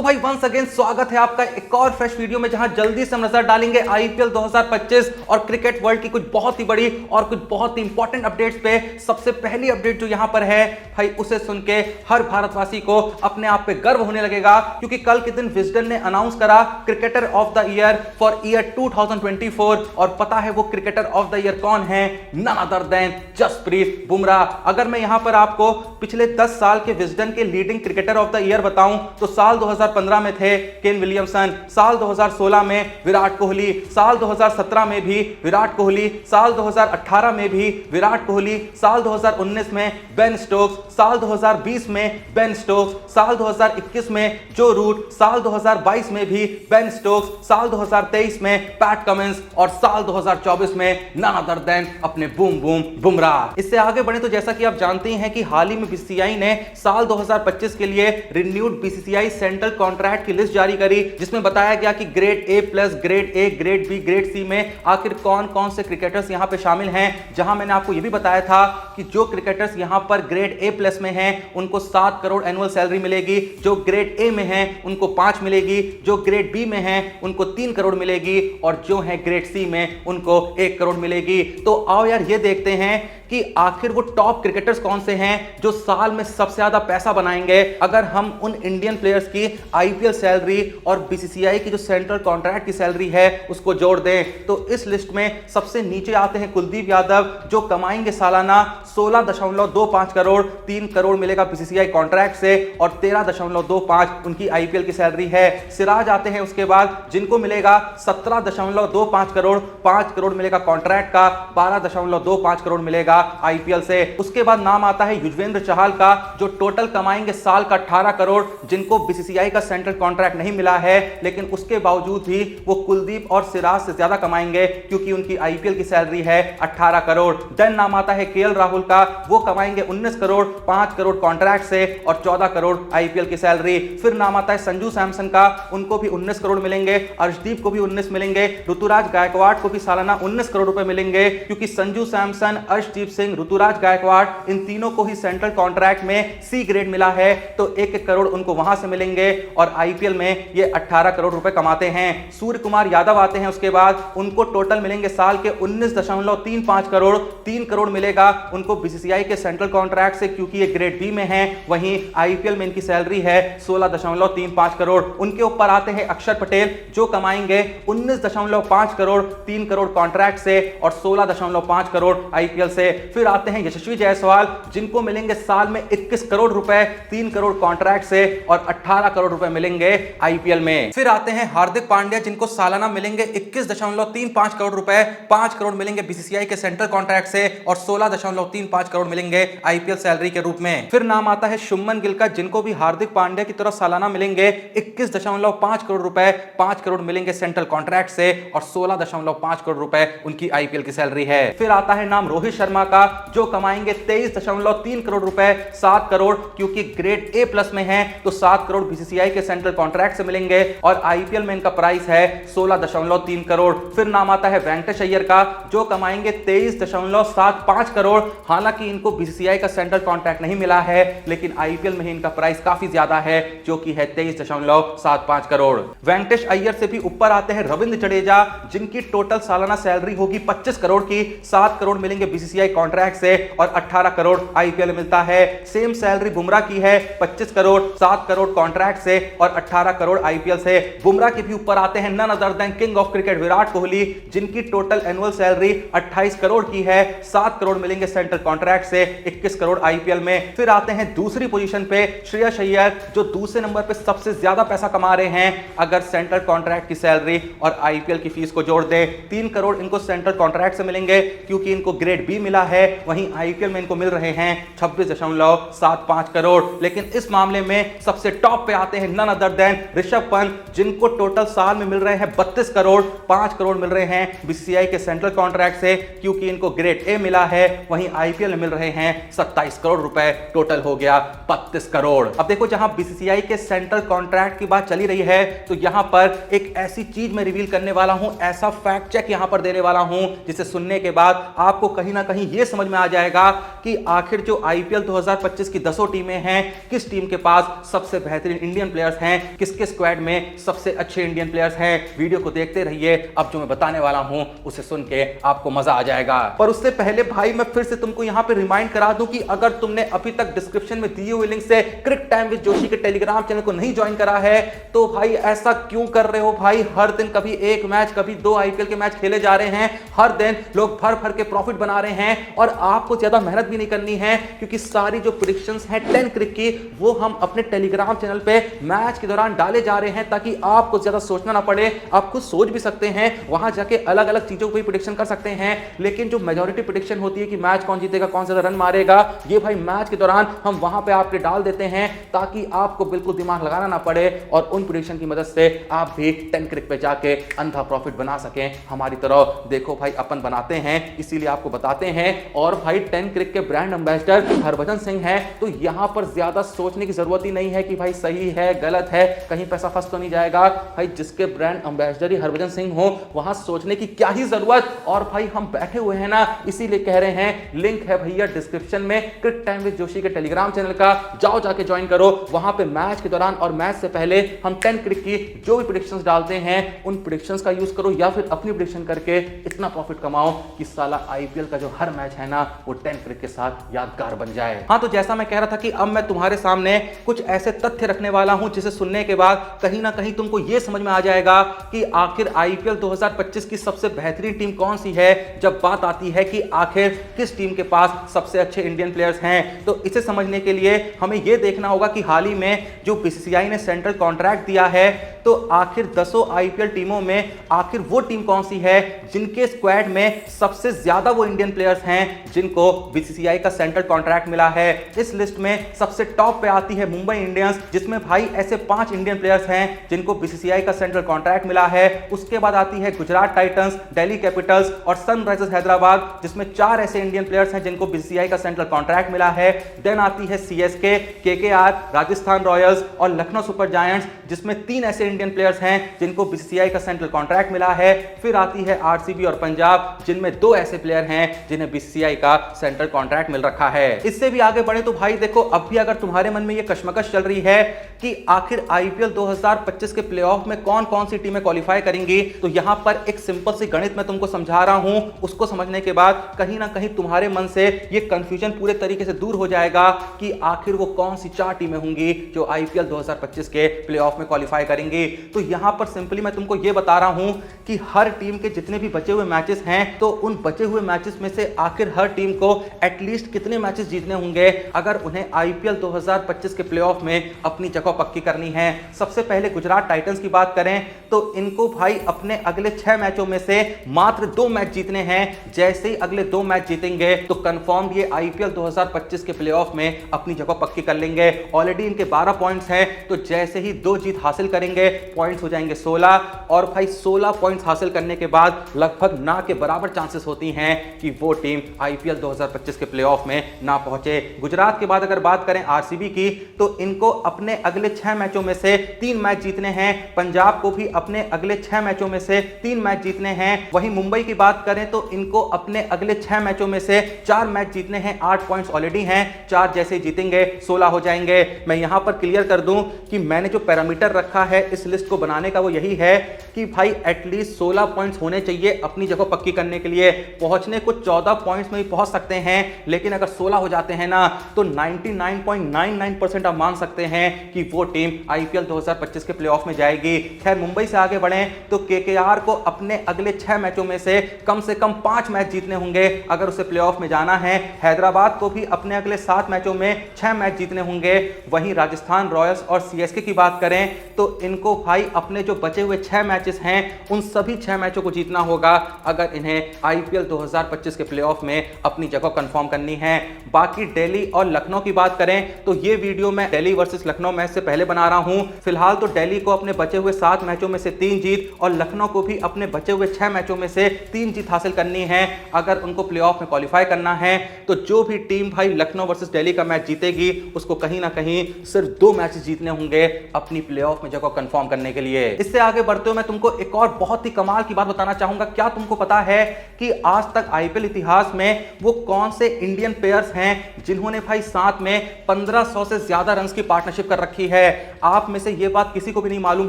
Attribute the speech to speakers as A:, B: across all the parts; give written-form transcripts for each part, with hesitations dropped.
A: तो भाई once again स्वागत है आपका एक और फ्रेश वीडियो में, जहां जल्दी से हम नजर डालेंगे आईपीएल 2025 और क्रिकेट वर्ल्ड की कुछ बहुत ही बड़ी और कुछ बहुत ही इंपॉर्टेंट अपडेट्स पे। सबसे पहली अपडेट जो यहां पर है भाई, उसे सुन के हर भारतवासी को अपने आप पे गर्व होने लगेगा, क्योंकि कल के दिन विजडन ने अनाउंस करा cricketer of the year for year 2024। और पता है वो क्रिकेटर ऑफ द ईयर कौन है? None other than Jasprit Bumrah. अगर मैं यहां पर आपको पिछले 10 साल के विजडन के leading cricketer of the year बताऊं तो साल 2015 में थे केन विलियमसन, साल 2016 में विराट कोहली, साल 2017 में भी विराट कोहली, साल 2018 में भी विराट कोहली, साल 2019 में बेन स्टोक्स, साल 2020 में बेन स्टोक्स, साल 2021 में जो रूट, साल 2022 में भी बेन स्टोक्स, साल 2023 में पैट कमिंस और साल 2024 में नन अदर देन अपने बूम बूम बुमराह। इससे आगे बढ़े तो जैसा कि आप जानते हैं कि हाल ही में बीसीसीआई ने साल 2025 के लिए रिन्यूड बीसीसीआई सेंट्रल कॉन्ट्रैक्ट की लिस्ट जारी करी, जिसमें बताया गया कि grade A plus, grade A, grade B, grade C में आखिर कौन कौन से क्रिकेटर्स यहां पे शामिल हैं। जहां मैंने आपको यह भी बताया था कि जो क्रिकेटर्स यहां पर ग्रेड ए प्लस में हैं उनको 7 करोड़ एनुअल सैलरी मिलेगी, जो ग्रेड ए में हैं उनको 5 मिलेगी, जो ग्रेड बी में हैं उनको 3 करोड़ मिलेगी और जो है ग्रेड सी में उनको 1 करोड़ मिलेगी। तो आओ यार ये देखते हैं कि आखिर वो टॉप क्रिकेटर्स कौन से हैं जो साल में सबसे ज्यादा पैसा बनाएंगे। अगर हम उन इंडियन प्लेयर्स की आईपीएल सैलरी और बीसीसीआई की जो सेंट्रल कॉन्ट्रैक्ट की सैलरी है उसको जोड़ दें तो इस लिस्ट में सबसे नीचे आते हैं कुलदीप यादव, जो कमाएंगे सालाना 16.25 करोड़, 3 करोड़ मिलेगा बीसीसीआई कॉन्ट्रैक्ट से और 13.25 उनकी आईपीएल की सैलरी है। सिराज आते हैं उसके बाद, जिनको मिलेगा 17.25 करोड़, 5 करोड़ मिलेगा कॉन्ट्रैक्ट का, 12.25 करोड़ मिलेगा आईपीएल से। उसके बाद नाम आता है युजवेंद्र चहल का, जो टोटल कमाएंगे साल का 18 करोड़, जिनको बीसीसीआई का सेंट्रल कॉन्ट्रैक्ट नहीं मिला है, लेकिन उसके बावजूद भी वो कुलदीप और सिराज से ज्यादा कमाएंगे क्योंकि उनकी आईपीएल की सैलरी है 18 करोड़। देन नाम आता है केएल राहुल का, वो कमाएंगे 19 करोड़, 5 करोड़ कॉन्ट्रैक्ट से और 14 करोड़ आईपीएल की सैलरी। फिर नाम आता है संजू सैमसन का, उनको भी 19 करोड़ मिलेंगे, अर्शदीप को भी 19 मिलेंगे, ऋतुराज गायकवाड़ को भी सालाना 19 करोड़ रुपए मिलेंगे, क्योंकि संजू सैमसन, अर्शदीप सिंह, ऋतुराज गायकवाड़ इन तीनों को ही सेंट्रल कॉन्ट्रैक्ट में सी ग्रेड मिला है, तो 1 करोड़ उनको वहां से मिलेंगे और आईपीएल में ये 18 करोड़ रुपए कमाते हैं। सूर्य कुमार यादव आते हैं उसके बाद, उनको टोटल मिलेंगे साल के 19.35 करोड़, 3 करोड़ मिलेगा उनको बीसीसीआई के सेंट्रल कॉन्ट्रैक्ट से क्योंकि ये ग्रेड बी में है, वहीं आईपीएल में इनकी सैलरी है 16.35 करोड़। उनके ऊपर आते हैं अक्षर पटेल, जो कमाएंगे 19.5 करोड़, 3 करोड़ कॉन्ट्रैक्ट से और 16.5 करोड़ आईपीएल से। फिर आते हैं यशस्वी जायसवाल, जिनको मिलेंगे साल में 21 करोड़ रुपए, 3 करोड़ कॉन्ट्रैक्ट से और 18 करोड़ रुपए मिलेंगे आईपीएल में। फिर आते हैं हार्दिक पांड्या, जिनको सालाना मिलेंगे 21.35 करोड़ रुपए, 5 करोड़ मिलेंगे बीसीसीआई के सेंट्रल कॉन्ट्रैक्ट से और 16.35 करोड़ मिलेंगे आईपीएल सैलरी के रूप में। फिर नाम आता है शुभमन गिल का, जिनको भी हार्दिक पांड्या की तरह सालाना मिलेंगे 21.5 करोड़ रुपए, 5 करोड़ मिलेंगे सेंट्रल कॉन्ट्रैक्ट से और 16.5 करोड़ रुपए उनकी आईपीएल की सैलरी है। फिर आता है नाम रोहित शर्मा का, जो कमाएंगे 23.3 करोड़ रुपए, 7 करोड़ क्योंकि ग्रेड ए प्लस में है तो 7 करोड़ बीसीसीआई के सेंट्रल कॉन्ट्रैक्ट से मिलेंगे और आईपीएल में इनका प्राइस है 16.3 करोड़। फिर नाम आता है वेंकटेश अय्यर का, जो कमाएंगे 23.75 करोड़, हालांकि इनको बीसीसीआई का सेंट्रल कॉन्ट्रैक्ट नहीं मिला है, लेकिन आईपीएल में ही इनका प्राइस काफी ज्यादा है जो कि है 23.75 करोड़। वेंकटेश अय्यर से भी ऊपर आते हैं रविंद्र जडेजा, जिनकी टोटल सालाना सैलरी होगी 25 करोड़ की, 7 करोड़ मिलेंगे बीसीसीआई कॉन्ट्रैक्ट से और 18 करोड़ आईपीएल मिलता है। सेम सैलरी बुमराह की है 25 करोड़, 7 करोड़ कॉन्ट्रैक्ट से और 18 करोड़ आईपीएल से। बुमराह के भी ऊपर आते हैं none other than king of cricket Virat Kohli, जिनकी टोटल एनुअल सैलरी 28 करोड़ की है, 7 करोड़ मिलेंगे सेंट्रल कॉन्ट्रैक्ट से, 21 करोड़ आईपीएल में। फिर आते हैं दूसरी पोजीशन पे श्रेयस अय्यर, जो दूसरे नंबर पे सबसे ज्यादा पैसा कमा रहे हैं। अगर सेंट्रल कॉन्ट्रैक्ट की सैलरी और आईपीएल की फीस को जोड़ दे 3 करोड़ इनको सेंट्रल कॉन्ट्रैक्ट से मिलेंगे क्योंकि इनको ग्रेड बी मिला है, वहीं आईपीएल में इनको मिल रहे हैं 26.75 करोड़। लेकिन इस मामले में सबसे टॉप पे आते हैं none other than Rishabh Pant, जिनको टोटल साल में मिल रहे हैं 32 करोड़, 5 करोड़ मिल रहे हैं बीसीसीआई के सेंट्रल कॉन्ट्रैक्ट से क्योंकि इनको ग्रेड ए मिला है, वहीं आईपीएल में मिल रहे हैं 27 करोड़ रुपए, टोटल हो गया 32 करोड़। अब देखो, जहां बीसीसीआई के सेंट्रल कॉन्ट्रैक्ट की बात चली रही है तो यहां पर एक ऐसी चीज मैं रिवील करने वाला हूं, ऐसा फैक्ट चेक यहां पर देने वाला हूं जिसे सुनने के बाद आपको कहीं ना कहीं यह समझ में आ जाएगा कि आखिर जो आईपीएल 2025 की 10 टीमें हैं, किस टीम के पास सबसे बेहतरीन इंडियन प्लेयर्स हैं, किसके स्क्वाड में सबसे अच्छे इंडियन प्लेयर्स हैं। वीडियो को देखते रहिए, अब जो मैं बताने वाला हूं उसे सुन के आपको मजा आ जाएगा। पर उससे पहले भाई मैं फिर से तुमको यहां पे रिमाइंड करा दूं कि अगर तुमने अभी तक डिस्क्रिप्शन में दिए हुए लिंक से क्रिक टाइम विद जोशी के टेलीग्राम चैनल को नहीं ज्वाइन करा है तो भाई ऐसा क्यों कर रहे हो भाई। हर दिन कभी एक मैच, कभी 2 आईपीएल के मैच खेले जा रहे हैं, हर दिन लोग भर भर के प्रॉफिट बना रहे हैं और आपको ज्यादा मेहनत भी नहीं करनी है, क्योंकि सारी जो प्रेडिक्शंस हैं 10 क्रिक की वो हम अपने टेलीग्राम चैनल पे मैच के दौरान डाले जा रहे हैं, ताकि आपको ज्यादा सोचना ना पड़े। आप खुद सोच भी सकते हैं, वहां जाके अलग अलग चीजों को भी प्रेडिक्शन कर सकते हैं, लेकिन जो मेजॉरिटी प्रेडिक्शन होती है कि मैच कौन जीतेगा, कौन सा रन मारेगा, ये भाई मैच के दौरान हम वहां पे आपके डाल देते हैं, ताकि आपको बिल्कुल दिमाग लगाना ना पड़े और उन प्रेडिक्शन की मदद से आप भी 10 क्रिक पे जाके अंधा प्रॉफिट बना सकें हमारी तरह। देखो भाई अपन बनाते हैं, इसीलिए आपको बताते हैं। और भाई 10 क्रिक के ब्रांड एम्बेसडर हरभजन सिंह हैं, तो यहां पर ज्यादा सोचने की जरूरत ही नहीं है कि भाई सही है गलत है, कहीं पैसा फंस तो नहीं जाएगा। भाई जिसके ब्रांड एम्बेसडर ही हरभजन सिंह हो, वहां सोचने की क्या ही जरूरत। और भाई हम बैठे हुए हैं ना, इसीलिए कह रहे हैं, लिंक है भैया डिस्क्रिप्शन में क्रिक टाइम विद जोशी के टेलीग्राम चैनल का, जाओ जाके ज्वाइन करो। वहां पे मैच के दौरान और मैच से पहले हम 10 क्रिक की जो भी प्रेडिक्शंस डालते हैं उन प्रेडिक्शंस का यूज करो, या फिर अपनी प्रेडिक्शन करके इतना प्रॉफिट कमाओ कि साला आईपीएल का जो हर मैच है ना वो 10 क्रिक के साथ यादगार बन जाए। हाँ, तो जैसा मैं कह रहा था कि अब मैं तुम्हारे सामने कुछ ऐसे तथ्य रखने वाला हूं जिसे सुनने के बाद कहीं ना कहीं तुमको यह समझ में आ जाएगा कि आखिर आईपीएल 2025 की सबसे बेहतरीन टीम कौन सी है, जब बात आती है कि आखिर किस टीम के पास सबसे अच्छे इंडियन प्लेयर्स हैं। तो इसे समझने के लिए हमें यह देखना होगा कि हाल ही में जो बीसीसीआई ने सेंट्रल कॉन्ट्रैक्ट दिया है, तो आखिर 10 आईपीएल टीमों में आखिर वो टीम कौन सी है जिनके स्क्वाड में सबसे ज्यादा वो इंडियन प्लेयर्स हैं जिनको बीसीसीआई का सेंट्रल कॉन्ट्रैक्ट मिला है। इस लिस्ट में सबसे टॉप पे आती है मुंबई इंडियंस, जिसमें भाई ऐसे 5 इंडियन प्लेयर्स हैं जिनको बीसीसीआई का सेंट्रल कॉन्ट्रैक्ट मिला है। उसके बाद आती है गुजरात टाइटंस, दिल्ली कैपिटल्स और सनराइजर्स हैदराबाद, जिसमें 4 ऐसे इंडियन प्लेयर्स हैं जिनको बीसीसीआई का सेंट्रल कॉन्ट्रैक्ट मिला है। देन आती है सीएसके, केकेआर, राजस्थान रॉयल्स और लखनऊ सुपर जायंट्स, जिसमें 3 ऐसे इंडियन प्लेयर्स हैं जिनको बीसीसीआई का सेंट्रल कॉन्ट्रैक्ट मिला है। फिर आती है आरसीबी और पंजाब, जिनमें 2 ऐसे प्लेयर हैं जिन्हें बीसीसीआई का सेंट्रल कॉन्ट्रैक्ट मिल रखा है। इससे भी आगे बढ़े तो भाई देखो, अब भी अगर तुम्हारे मन में यह कश्मकश चल रही है कि आखिर आईपीएल 2025 के प्लेऑफ में कौन कौन सी टीमें क्वालिफाई करेंगी, तो यहां पर एक सिंपल सी गणित मैं तुमको समझा रहा हूं। उसको समझने के बाद कहीं ना कहीं तुम्हारे मन से यह कंफ्यूजन पूरे तरीके से दूर हो जाएगा कि आखिर वो कौन सी 4 टीमें होंगी जो आईपीएल 2025 के प्लेऑफ में क्वालिफाई करेंगी। तो यहां पर सिंपली मैं तुमको यह बता रहा हूं कि हर टीम के जितने भी बचे हुए मैचेस हैं, तो उन बचे हुए मैचेस में से आखिर हर टीम को एटलीस्ट कितने मैचेस जीतने होंगे अगर उन्हें आईपीएल 2025 के प्लेऑफ में अपनी जगह पक्की करनी है। सबसे पहले गुजरात टाइटंस की बात करें तो इनको भाई अपने अगले 6 मैचों में से मात्र 2 मैच जीतने हैं। जैसे ही अगले 2 मैच जीतेंगे तो कंफर्म ये आईपीएल 2025 के प्लेऑफ में अपनी जगह पक्की कर लेंगे। ऑलरेडी इनके 12 पॉइंट्स हैं, तो जैसे ही 2 जीत हासिल करेंगे पॉइंट्स हो जाएंगे 16, और भाई 16 पॉइंट्स हासिल करने के बाद लगभग ना के बराबर चांसेस होती हैं कि वो टीम आईपीएल 2025 के प्लेऑफ में ना पहुंचे। गुजरात के बाद अगर बात करें आरसीबी की, तो इनको अपने अगले 6 मैचों में से 3 मैच जीतने हैं। पंजाब को भी अपने अगले 6 मैचों में से 3 मैच जीतने हैं। वहीं मुंबई की बात करें तो इनको अपने अगले 6 मैचों में से 4 मैच जीतने हैं। 8 पॉइंट्स ऑलरेडी हैं, 4 जैसे जीतेंगे 16 हो जाएंगे। मैं यहां पर क्लियर कर दूं कि मैंने जो पैरामीटर रखा है इस लिस्ट को बनाने का वो यही है कि भाई एटलीस्ट 16 पॉइंट्स होने चाहिए अपनी जगह पक्की करने के लिए। पहुंचने को 14 पॉइंट्स में भी पहुंच सकते हैं, लेकिन अगर 16 हो जाते हैं ना तो 99.99% आप मान सकते हैं कि वो टीम आईपीएल 2025 के प्लेऑफ में जाएगी। खैर मुंबई से आगे बढ़ें तो केकेआर को अपने अगले 6 मैचों में से कम 5 मैच जीतने होंगे अगर उसे प्लेऑफ में जाना है। हैदराबाद को भी अपने अगले 7 मैचों में 6 मैच जीतने होंगे। वहीं राजस्थान रॉयल्स और सीएसके की बात करें तो इनको भाई अपने जो बचे हुए 6 मैचेस हैं उन सभी 6 मैचों को जीतना होगा अगर इन्हें आईपीएल 2025 के प्लेऑफ में अपनी जगह कंफर्म करनी है। बाकी दिल्ली और लखनऊ की बात करें तो ये वीडियो मैं दिल्ली वर्सेस लखनऊ मैच से पहले बना रहा हूं। फिलहाल तो दिल्ली को अपने बचे हुए 7 मैचों में से 3 जीत और लखनऊ को भी अपने बचे हुए 6 मैचों में से 3 जीत हासिल करनी है अगर उनको प्लेऑफ में क्वालिफाई करना है। तो जो भी टीम भाई लखनऊ वर्सेस दिल्ली का मैच जीतेगी उसको कहीं ना कहीं सिर्फ 2 मैच जीतने होंगे अपनी प्लेऑफ में जगह कंफर्म परफॉर्म करने के लिए। इससे आगे बढ़ते हुए मैं तुमको एक और बहुत ही कमाल की बात बताना चाहूंगा। क्या तुमको पता है कि आज तक आईपीएल इतिहास में वो कौन से इंडियन प्लेयर्स हैं जिन्होंने भाई साथ में 1500 से ज्यादा रन की पार्टनरशिप कर रखी है? आप में से ये बात किसी को भी नहीं मालूम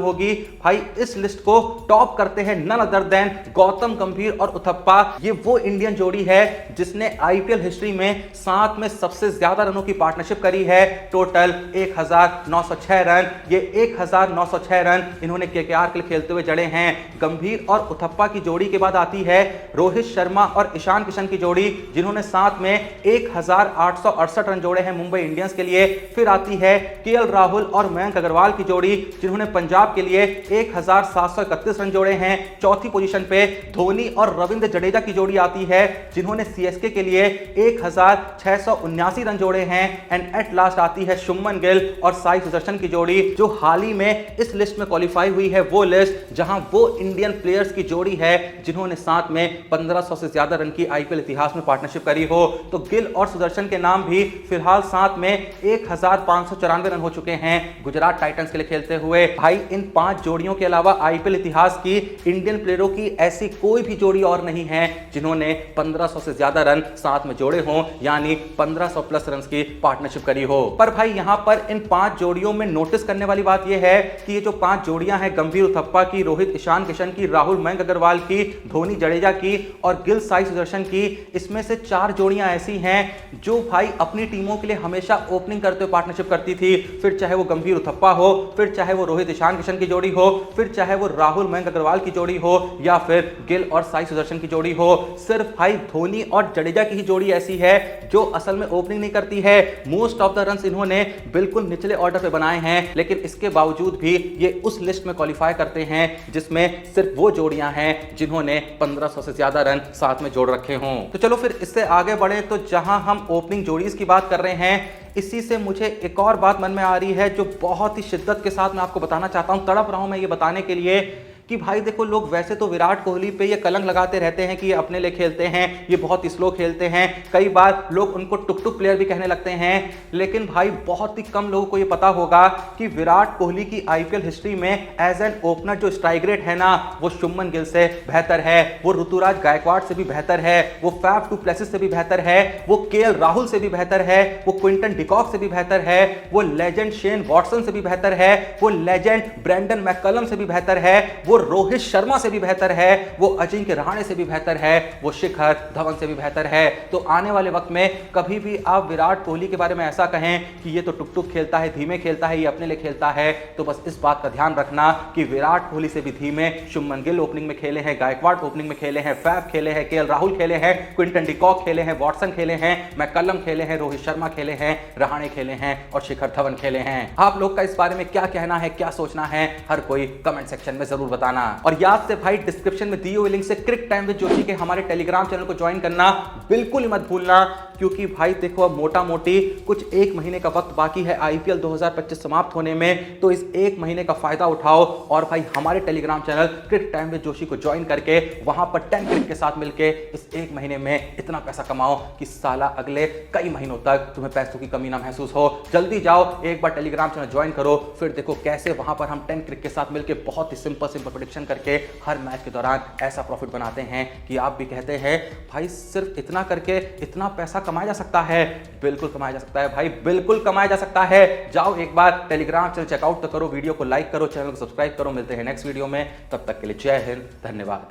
A: होगी। भाई इस लिस्ट को टॉप करते हैं नन अदर देन गौतम गंभीर और उथप्पा। ये वो इंडियन जोड़ी है जिसने आईपीएल हिस्ट्री में साथ में सबसे ज्यादा रनों की पार्टनरशिप करी है। Total 1906 run. ये 1906 रन इन्होंने केकेआर के लिए खेलते हुए जड़े हैं। गंभीर और उथप्पा की जोड़ी के बाद आती है रोहित शर्मा और ईशान किशन की जोड़ी, जिन्होंने साथ में 1868 रन जोड़े हैं मुंबई इंडियंस के लिए। फिर आती है केएल राहुल और मयंक अग्रवाल की जोड़ी, जिन्होंने पंजाब के लिए 1731 रन जोड़े हैं। चौथी पोजीशन पे धोनी और रविंद्र जडेजा की जोड़ी आती है, जिन्होंने सीएसके के लिए 1679 रन जोड़े हैं। एंड एट लास्ट आती है शुभमन गिल और साई सुदर्शन की जोड़ी, जो हाल ही में इस लिस्ट में क्वालिफाई हुई है। वो लिस्ट जहां वो इंडियन प्लेयर्स की जोड़ी है जिन्होंने साथ में 1500 से ज्यादा रन की आईपीएल इतिहास में पार्टनरशिप करी हो। तो गिल और सुदर्शन के नाम भी फिलहाल साथ में 1594 रन हो चुके हैं गुजरात टाइटंस के लिए खेलते हुए। भाई इन 5 जोड़ियों के अलावा आईपीएल इतिहास की इंडियन प्लेयरों की ऐसी कोई भी जोड़ी और नहीं है जिन्होंने 1500 से ज्यादा रन साथ में जोड़े हों, यानी 1500 प्लस रन की पार्टनरशिप करी हो। पर भाई यहां पर इन 5 जोड़ियों में नोटिस करने वाली बात यह है कि ये जो 5 जोड़ियां हैं, गंभीर उथप्पा की, रोहित ईशान किशन की, राहुल मयंक अग्रवाल की, धोनी जडेजा की और गिल साई सुदर्शन की, इसमें से 4 जोड़ियां ऐसी हैं जो भाई अपनी टीमों के लिए हमेशा ओपनिंग करते हुए पार्टनरशिप करती थी। फिर चाहे वो गंभीर उथप्पा हो, फिर चाहे वो रोहित ईशान किशन की जोड़ी हो, फिर चाहे वो राहुल मयंक अग्रवाल की जोड़ी हो, या फिर गिल और साई सुदर्शन की जोड़ी हो। सिर्फ भाई धोनी और जडेजा की ही जोड़ी ऐसी है जो असल में ओपनिंग नहीं करती है। मोस्ट ऑफ द रन्स इन्होंने बिल्कुल निचले ऑर्डर पे बनाए हैं, लेकिन इसके बावजूद भी ये उस लिस्ट में क्वालिफाई करते हैं जिसमें सिर्फ वो जोड़ियां हैं जिन्होंने 1500 से ज्यादा रन साथ में जोड़ रखे हों। तो चलो फिर इससे आगे बढ़े। तो जहां हम ओपनिंग जोड़ीज की बात कर रहे हैं, इसी से मुझे एक और बात मन में आ रही है जो बहुत ही शिद्दत के साथ मैं आपको बताना चाहता हूं। तड़प रहा हूं मैं ये बताने के लिए कि भाई देखो, लोग वैसे तो विराट कोहली पे ये कलंक लगाते रहते हैं कि ये अपने लिए खेलते हैं, ये बहुत स्लो खेलते हैं। कई बार लोग उनको टुक टुक प्लेयर भी कहने लगते हैं। लेकिन भाई बहुत ही कम लोगों को ये पता होगा कि विराट कोहली की आईपीएल हिस्ट्री में एज एन ओपनर जो स्ट्राइक रेट है ना, वो शुभमन गिल से बेहतर है, वो ऋतुराज गायकवाड़ से भी बेहतर है, वो फैफ डू प्लेसिस से भी बेहतर है, वो केएल राहुल से भी बेहतर है, वो क्विंटन डिकॉक से भी बेहतर है, वो लेजेंड शेन वॉटसन से भी बेहतर है, वो लेजेंड ब्रेंडन मैककलम से भी बेहतर है, वो रोहित शर्मा से भी बेहतर है, वो अजिंक्य रहाणे से भी बेहतर है, वो शिखर धवन से भी बेहतर है। तो आने वाले वक्त में कभी भी आप विराट कोहली के बारे में ऐसा कहें कि ये तो टुक टुक खेलता है, धीमे खेलता है, ये अपने लिए खेलता है, तो बस इस बात का ध्यान रखना कि विराट कोहली से भी धीमे शुभमन गिल ओपनिंग में खेले हैं, गायकवाड़ ओपनिंग में खेले हैं, फैफ खेले हैं, केएल राहुल खेले हैं, क्विंटन डिकॉक खेले हैं, वॉटसन खेले हैं, मैककलम खेले हैं, रोहित शर्मा खेले हैं, रहाणे खेले हैं और शिखर धवन खेले हैं। आप लोग का इस बारे में क्या कहना है, क्या सोचना है, हर कोई कमेंट सेक्शन में जरूर बताना। और याद से भाई डिस्क्रिप्शन में दिए हुए लिंक से क्रिक टाइम विद जोशी के हमारे टेलीग्राम चैनल को ज्वाइन करना बिल्कुल मत भूलना, क्योंकि भाई देखो अब मोटा मोटी कुछ 1 महीने का वक्त बाकी है आईपीएल 2025 समाप्त होने में। तो इस 1 महीने का फायदा उठाओ और भाई हमारे Telegram channel Cric Time with Joshi को ज्वाइन करके वहां पर 10 क्रिक के साथ मिलके इस 1 महीने में इतना पैसा कमाओ कि साला अगले कई महीनों तक तुम्हें पैसों की कमी ना महसूस हो। जल्दी जाओ, एक बार टेलीग्राम चैनल ज्वाइन करो, फिर देखो कैसे वहां पर हम 10 क्रिक के साथ मिलकर बहुत ही सिंपल प्रेडिक्शन करके हर मैच के दौरान ऐसा प्रॉफिट बनाते हैं कि आप भी कहते हैं भाई सिर्फ इतना करके इतना पैसा कमाया जा सकता है। बिल्कुल कमाया जा सकता है भाई, बिल्कुल कमाया जा सकता है। जाओ एक बार टेलीग्राम चैनल चेकआउट तो करो, वीडियो को लाइक करो, चैनल को सब्सक्राइब करो। मिलते हैं नेक्स्ट वीडियो में, तब तक के लिए जय हिंद, धन्यवाद।